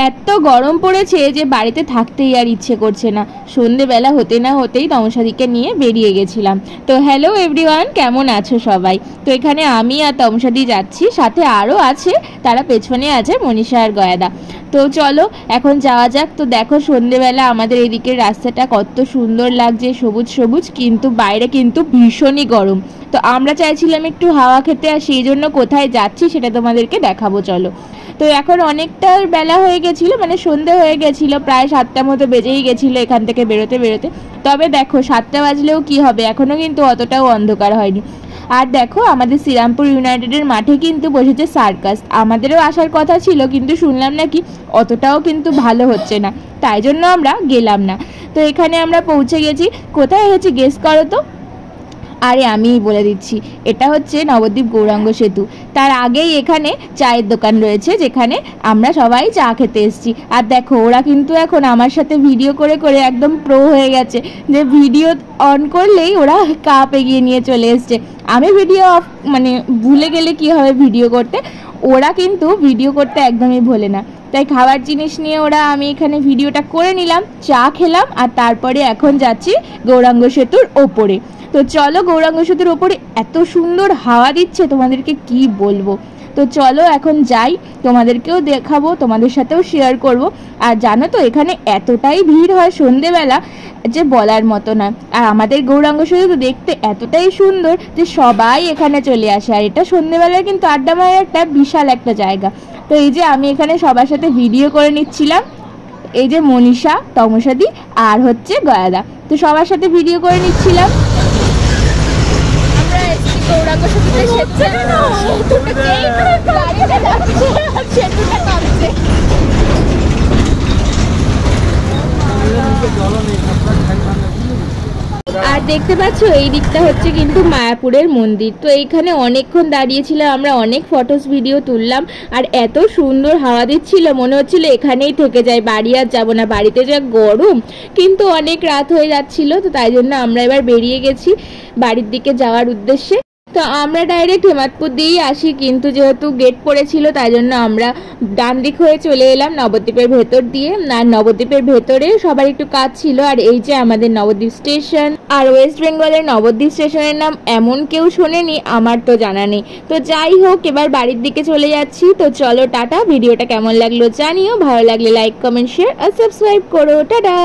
এত গরম পড়েছে যে বাড়িতে থাকতেই আর ইচ্ছে করছে না। সন্ধেবেলা হতে না হতেই তমসাদিকে নিয়ে বেরিয়ে গেছিলাম। তো হ্যালো এভরিওয়ান, কেমন আছো সবাই? তো এখানে আমি আর তমসাদি যাচ্ছি, সাথে আরও আছে, তারা পেছনে আছে মনীষা আর গয়াদা। তো চলো এখন যাওয়া যাক। তো দেখো সন্ধেবেলা আমাদের এদিকের রাস্তাটা কত সুন্দর লাগছে, সবুজ সবুজ, কিন্তু বাইরে কিন্তু ভীষণই গরম। তো আমরা চাইছিলাম একটু হাওয়া খেতে, আর সেই জন্য কোথায় যাচ্ছি সেটা তোমাদেরকে দেখাবো। চলো। তো এখন অনেকটা বেলা হয়ে গেছিলো, মানে সন্ধে হয়ে গেছিলো, প্রায় 7টা মতো বেজেই গেছিলো এখান থেকে বেরোতে বেরোতে। তবে দেখো 7টা বাজলেও কি হবে, এখনও কিন্তু অতটাও অন্ধকার হয়নি। আর দেখো আমাদের শ্রীরামপুর ইউনাইটেডের মাঠে কিন্তু বসেছে সার্কাস। আমাদেরও আসার কথা ছিল, কিন্তু শুনলাম নাকি অতটাও কিন্তু ভালো হচ্ছে না, তাই জন্য আমরা গেলাম না। তো এখানে আমরা পৌঁছে গেছি। কোথায় হয়েছে গেস করো তো? আরে আমিই বলে দিচ্ছি, এটা হচ্ছে নবদ্বীপ গৌরাঙ্গ সেতু। তার আগেই এখানে চায়ের দোকান রয়েছে, যেখানে আমরা সবাই চা খেতে এসেছি। আর দেখো ওরা কিন্তু এখন আমার সাথে ভিডিও করে করে একদম প্রো হয়ে গেছে, যে ভিডিও অন করলেই ওরা কাপ এগিয়ে নিয়ে চলে এসছে। আমি ভিডিও অফ মানে ভুলে গেলে কি হবে ভিডিও করতে, ওরা কিন্তু ভিডিও করতে একদমই ভোলে না। তাই খাবার জিনিস নিয়ে আমি এখানে ভিডিওটা করে নিলাম, চা খেলাম, আর তারপরে এখন যাচ্ছি গৌরাঙ্গ সেতুর ওপরে। তো চলো, গৌরাঙ্গ সেতুর ওপরে এত সুন্দর হাওয়া দিচ্ছে, তোমাদেরকে কি বলবো। তো চলো এখন যাই, তোমাদেরকেও দেখাবো, তোমাদের সাথেও শেয়ার করব। আর জানো তো এখানে এতটাই ভিড় হয় সন্ধেবেলা যে বলার মতো না। আর আমাদের গৌরাঙ্গ সেতু দেখতে এতটাই সুন্দর যে সবাই এখানে চলে আসে। আর এটা সন্ধেবেলায় কিন্তু আড্ডা মারার একটা বিশাল একটা জায়গা। তো এই যে আমি এখানে সবার সাথে ভিডিও করে নিচ্ছিলাম, এই যে মনীষা, তমসাদি আর হচ্ছে গয়াদা, তো সবার সাথে ভিডিও করে নিচ্ছিলাম। গৌরাঙ্গ সেতুতে আর দেখতে পাচ্ছ এই দিকটা হচ্ছে কিন্তু মায়াপুরের মন্দির। তো এইখানে অনেকক্ষণ দাঁড়িয়েছিলাম আমরা, অনেক ফটোস ভিডিও তুললাম। আর এত সুন্দর হাওয়া দিচ্ছিল, মনে হচ্ছিল এখানেই থেকে যাই, বাড়ি আর যাবো না, বাড়িতে যা গরম। কিন্তু অনেক রাত হয়ে যাচ্ছিল, তো তাই জন্য আমরা এবার বেরিয়ে গেছি বাড়ির দিকে যাওয়ার উদ্দেশ্যে। তো আমরা ডাইরেক্ট হেমাদপুর দিয়েই আসি, কিন্তু যেহেতু গেট পড়েছিল তাই জন্য আমরা ডান দিক হয়ে চলে এলাম নবদ্বীপের ভেতর দিয়ে। আর নবদ্বীপের ভেতরে সবার একটু কাজ ছিল। আর এই যে আমাদের নবদ্বীপ স্টেশন। আর ওয়েস্ট বেঙ্গলের নবদ্বীপ স্টেশনের নাম এমন কেউ শোনেনি, আমার তো জানা নেই। তো যাই হোক, এবার বাড়ির দিকে চলে যাচ্ছি। তো চলো টাটা। ভিডিওটা কেমন লাগলো জানিও, ভালো লাগলে লাইক কমেন্ট শেয়ার আর সাবস্ক্রাইব করো। টাটা।